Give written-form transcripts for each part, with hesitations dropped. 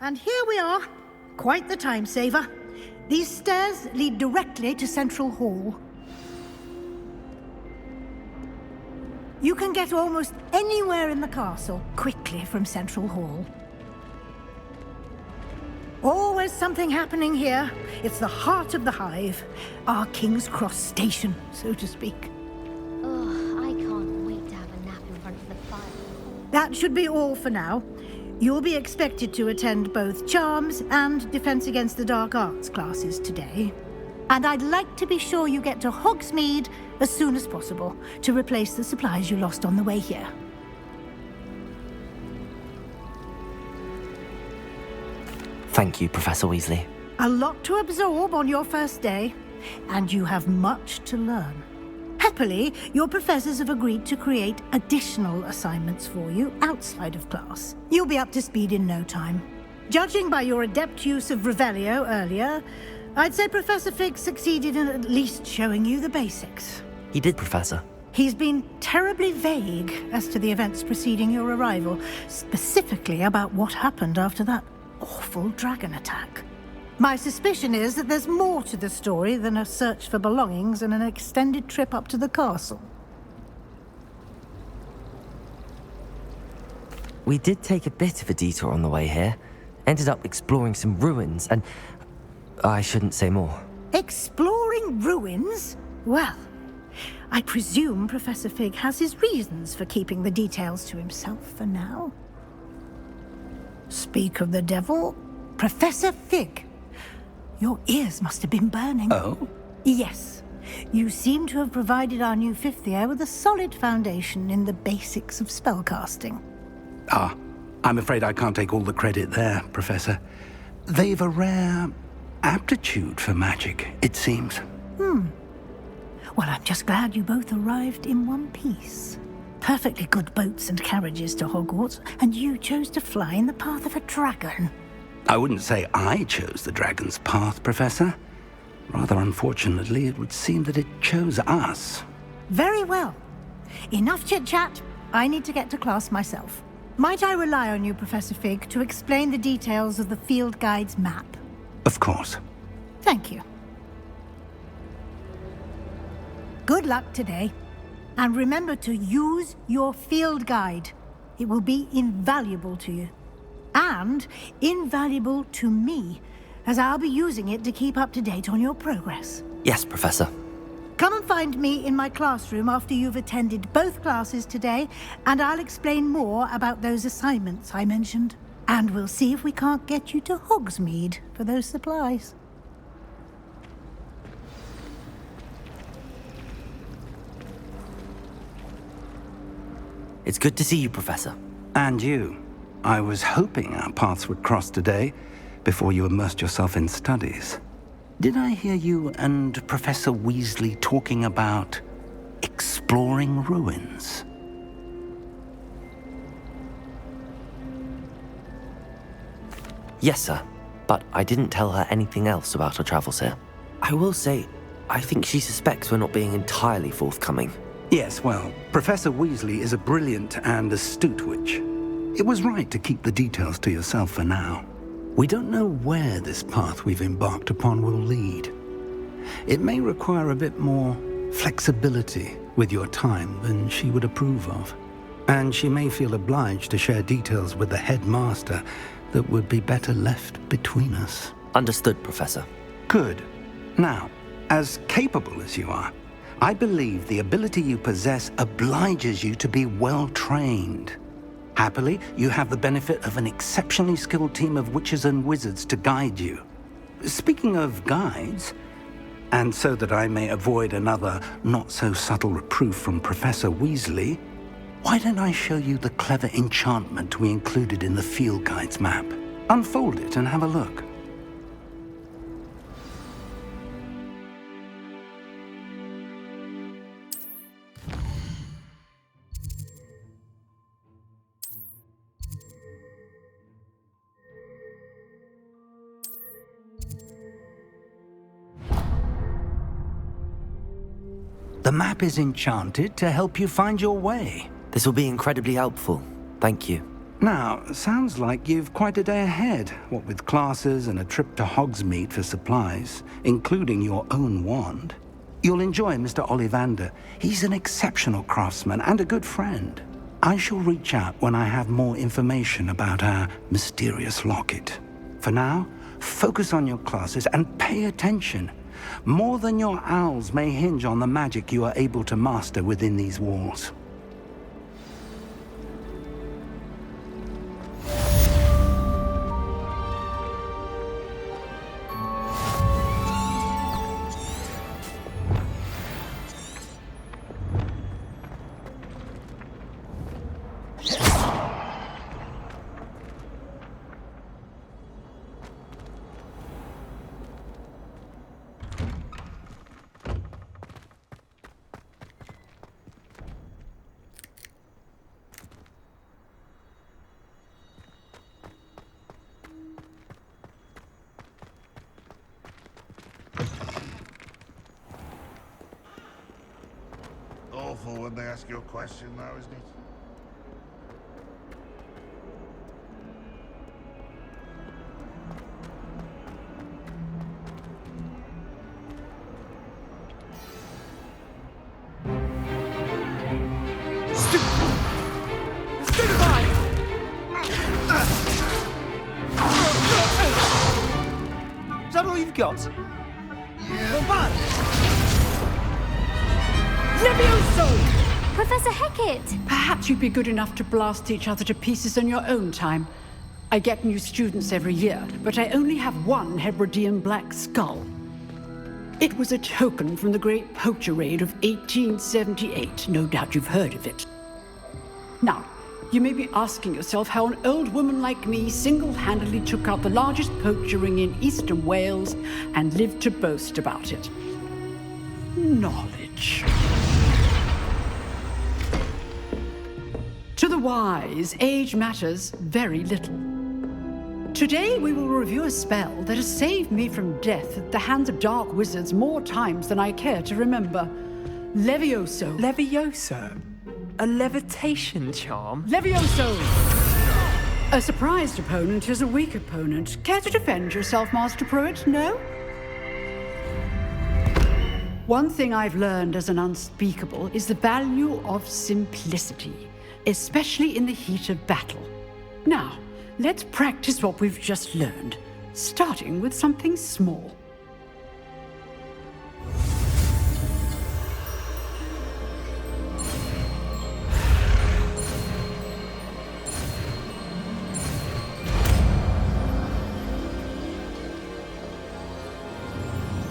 And here we are. Quite the time saver. These stairs lead directly to Central Hall. You can get almost anywhere in the castle quickly from Central Hall. Always something happening here. It's the heart of the Hive. Our King's Cross station, so to speak. Oh, I can't wait to have a nap in front of the fire. That should be all for now. You'll be expected to attend both Charms and Defense Against the Dark Arts classes today. And I'd like to be sure you get to Hogsmeade as soon as possible to replace the supplies you lost on the way here. Thank you, Professor Weasley. A lot to absorb on your first day, and you have much to learn. Happily, your professors have agreed to create additional assignments for you outside of class. You'll be up to speed in no time. Judging by your adept use of Revelio earlier, I'd say Professor Fig succeeded in at least showing you the basics. He did, Professor. He's been terribly vague as to the events preceding your arrival, specifically about what happened after that awful dragon attack. My suspicion is that there's more to the story than a search for belongings and an extended trip up to the castle. We did take a bit of a detour on the way here. Ended up exploring some ruins and... I shouldn't say more. Exploring ruins? Well, I presume Professor Fig has his reasons for keeping the details to himself for now. Speak of the devil, Professor Fig. Your ears must have been burning. Oh? Yes. You seem to have provided our new fifth year with a solid foundation in the basics of spellcasting. Ah, I'm afraid I can't take all the credit there, Professor. They've a rare aptitude for magic, it seems. Well, I'm just glad you both arrived in one piece. Perfectly good boats and carriages to Hogwarts, and you chose to fly in the path of a dragon. I wouldn't say I chose the dragon's path, Professor. Rather unfortunately, it would seem that it chose us. Very well. Enough chit-chat. I need to get to class myself. Might I rely on you, Professor Fig, to explain the details of the field guide's map? Of course. Thank you. Good luck today. And remember to use your field guide. It will be invaluable to you. And invaluable to me, as I'll be using it to keep up to date on your progress. Yes, Professor. Come and find me in my classroom after you've attended both classes today, and I'll explain more about those assignments I mentioned. And we'll see if we can't get you to Hogsmeade for those supplies. It's good to see you, Professor. And you. I was hoping our paths would cross today, before you immersed yourself in studies. Did I hear you and Professor Weasley talking about exploring ruins? Yes, sir. But I didn't tell her anything else about our travels here. I will say, I think she suspects we're not being entirely forthcoming. Yes, well, Professor Weasley is a brilliant and astute witch. It was right to keep the details to yourself for now. We don't know where this path we've embarked upon will lead. It may require a bit more flexibility with your time than she would approve of. And she may feel obliged to share details with the headmaster that would be better left between us. Understood, Professor. Good. Now, as capable as you are, I believe the ability you possess obliges you to be well-trained. Happily, you have the benefit of an exceptionally skilled team of witches and wizards to guide you. Speaking of guides, and so that I may avoid another not-so-subtle reproof from Professor Weasley, why don't I show you the clever enchantment we included in the field guide's map? Unfold it and have a look. The map is enchanted to help you find your way. This will be incredibly helpful. Thank you. Now, sounds like you've quite a day ahead, what with classes and a trip to Hogsmeade for supplies, including your own wand. You'll enjoy Mr. Ollivander. He's an exceptional craftsman and a good friend. I shall reach out when I have more information about our mysterious locket. For now, focus on your classes and pay attention. More than your owls may hinge on the magic you are able to master within these walls. Awful when they ask you a question, though, isn't it? Is that all you've got? Levioso! Professor Hecat! Perhaps you'd be good enough to blast each other to pieces in your own time. I get new students every year, but I only have one Hebridean black skull. It was a token from the Great Poacher Raid of 1878. No doubt you've heard of it. Now, you may be asking yourself how an old woman like me single-handedly took out the largest poacher ring in eastern Wales and lived to boast about it. Knowledge. To the wise, age matters very little. Today we will review a spell that has saved me from death at the hands of dark wizards more times than I care to remember. Levioso. Levioso? A levitation charm? Levioso! A surprised opponent is a weak opponent. Care to defend yourself, Master Pruitt? No? One thing I've learned as an unspeakable is the value of simplicity, especially in the heat of battle. Now, let's practice what we've just learned, starting with something small.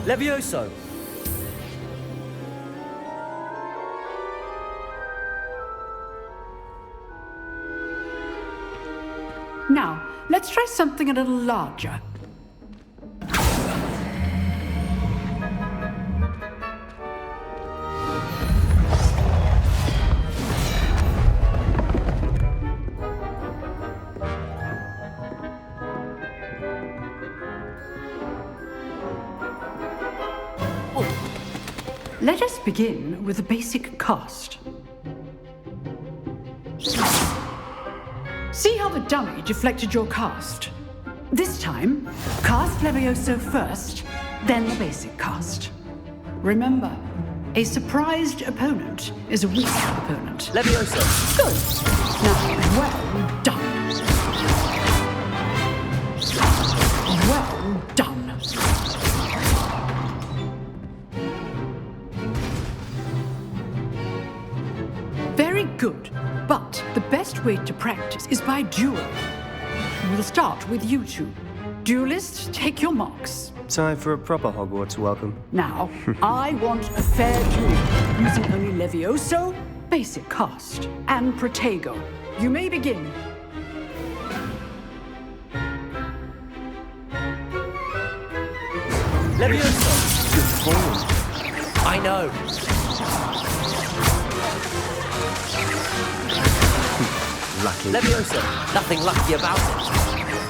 Levioso! Now, let's try something a little larger. Let us begin with a basic cast. See how the dummy deflected your cast? This time, cast Levioso first, then the basic cast. Remember, a surprised opponent is a weak opponent. Levioso! Good. Now, well done. Well done. Very good. But the best way to practice is by duel. We'll start with you two. Duelists, take your marks. Time for a proper Hogwarts welcome. Now, I want a fair duel, using only Levioso, basic cast, and Protego. You may begin. Levioso! Good form. I know. Lucky. Levioso, nothing lucky about it.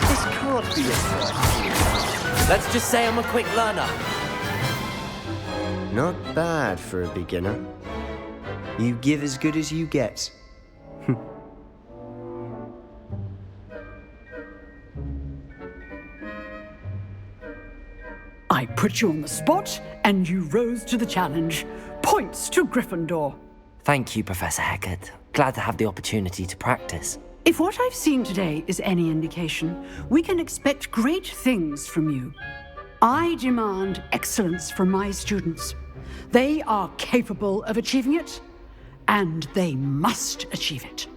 This can't be a threat. Let's just say I'm a quick learner. Not bad for a beginner. You give as good as you get. I put you on the spot, and you rose to the challenge. Points to Gryffindor. Thank you, Professor Hecat. Glad to have the opportunity to practice. If what I've seen today is any indication, we can expect great things from you. I demand excellence from my students. They are capable of achieving it, and they must achieve it.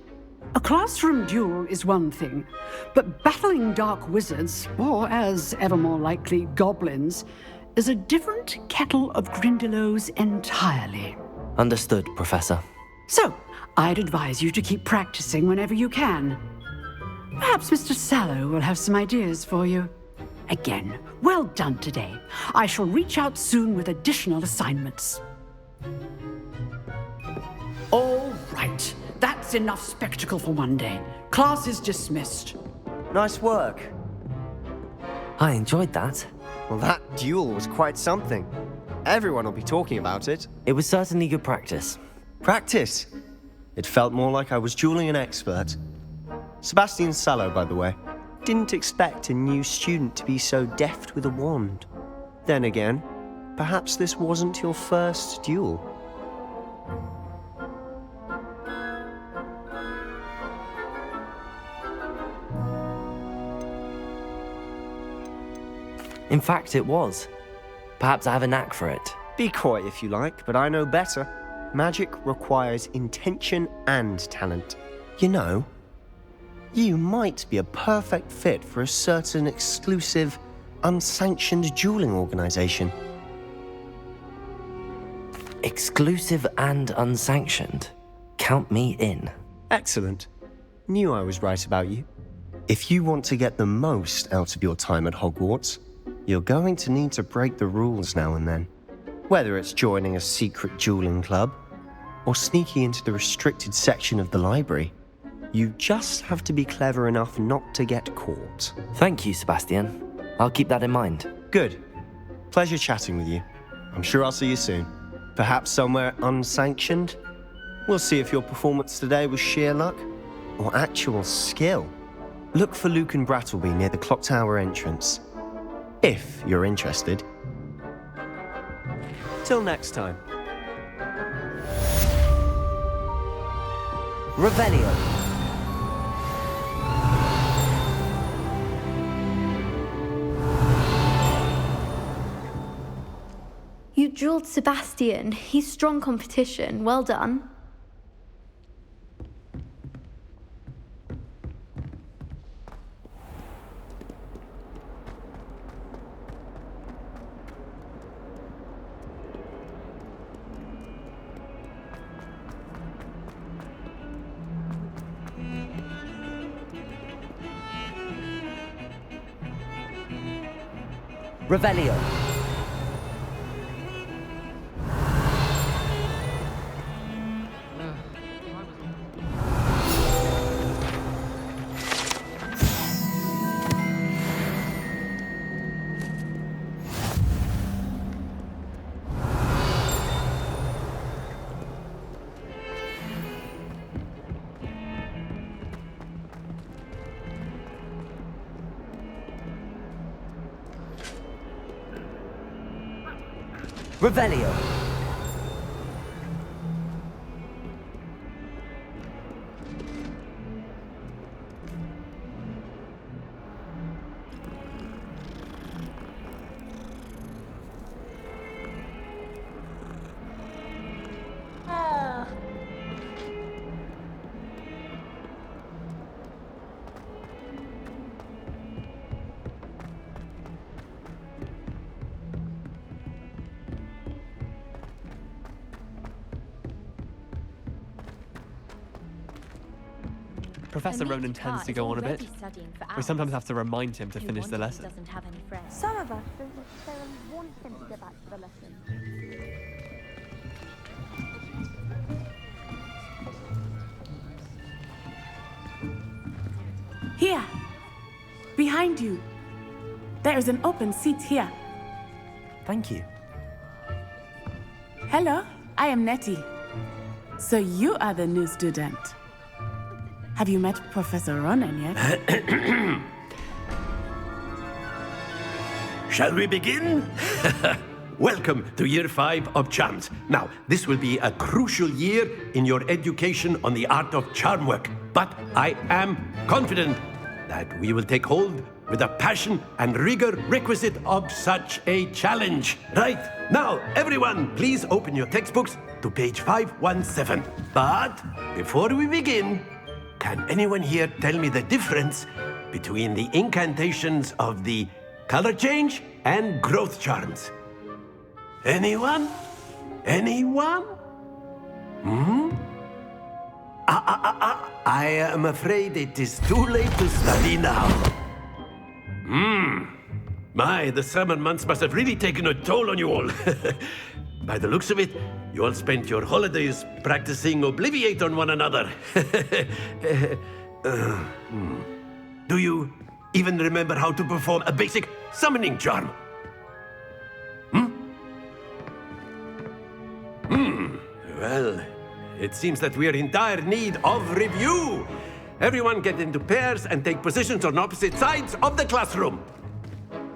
A classroom duel is one thing, but battling dark wizards, or as ever more likely, goblins, is a different kettle of Grindylows entirely. Understood, Professor. So, I'd advise you to keep practicing whenever you can. Perhaps Mr. Sallow will have some ideas for you. Again, well done today. I shall reach out soon with additional assignments. All right, that's enough spectacle for one day. Class is dismissed. Nice work. I enjoyed that. Well, that duel was quite something. Everyone will be talking about it. It was certainly good practice. Practice? It felt more like I was dueling an expert. Sebastian Sallow, by the way. Didn't expect a new student to be so deft with a wand. Then again, perhaps this wasn't your first duel. In fact, it was. Perhaps I have a knack for it. Be coy if you like, but I know better. Magic requires intention and talent. You know, you might be a perfect fit for a certain exclusive, unsanctioned dueling organization. Exclusive and unsanctioned. Count me in. Excellent. Knew I was right about you. If you want to get the most out of your time at Hogwarts, you're going to need to break the rules now and then. Whether it's joining a secret dueling club, or sneaking into the restricted section of the library, you just have to be clever enough not to get caught. Thank you, Sebastian. I'll keep that in mind. Good. Pleasure chatting with you. I'm sure I'll see you soon. Perhaps somewhere unsanctioned? We'll see if your performance today was sheer luck or actual skill. Look for Luke and Brattleby near the clock tower entrance, if you're interested. Till next time. Revelio. You drilled Sebastian. He's strong competition. Well done. Revelio. Revelio. Professor Ronan tends to go on a bit. We sometimes have to remind him to finish the lesson. Some of us want him to get back to the lesson. Here, behind you. There is an open seat here. Thank you. Hello, I am Nettie. So you are the new student. Have you met Professor Ronan yet? Shall we begin? Welcome to Year 5 of Charms. Now, this will be a crucial year in your education on the art of charm work. But I am confident that we will take hold with the passion and rigor requisite of such a challenge. Right, now, everyone, please open your textbooks to page 517. But before we begin, can anyone here tell me the difference between the incantations of the color change and growth charms? Anyone? Anyone? I am afraid it is too late to study now. My, the summer months must have really taken a toll on you all. By the looks of it, you all spent your holidays practicing Obliviate on one another. Do you even remember how to perform a basic summoning charm? Well, it seems that we are in dire need of review. Everyone get into pairs and take positions on opposite sides of the classroom.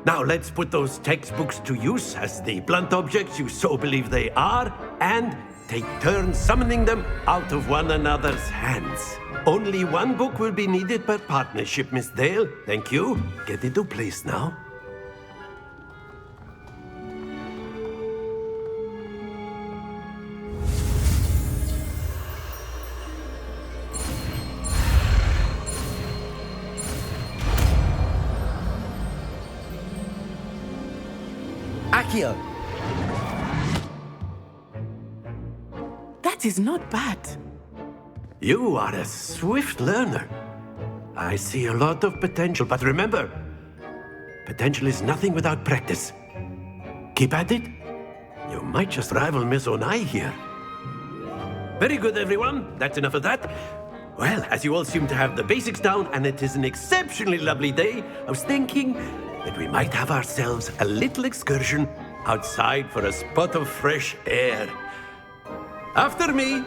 Now let's put those textbooks to use as the blunt objects you so believe they are, and take turns summoning them out of one another's hands. Only one book will be needed per partnership, Miss Dale. Thank you. Get into place now. Accio! That is not bad. You are a swift learner. I see a lot of potential, but remember, potential is nothing without practice. Keep at it. You might just rival Miss Onai here. Very good, everyone. That's enough of that. Well, as you all seem to have the basics down, and it is an exceptionally lovely day, I was thinking that we might have ourselves a little excursion outside for a spot of fresh air. After me,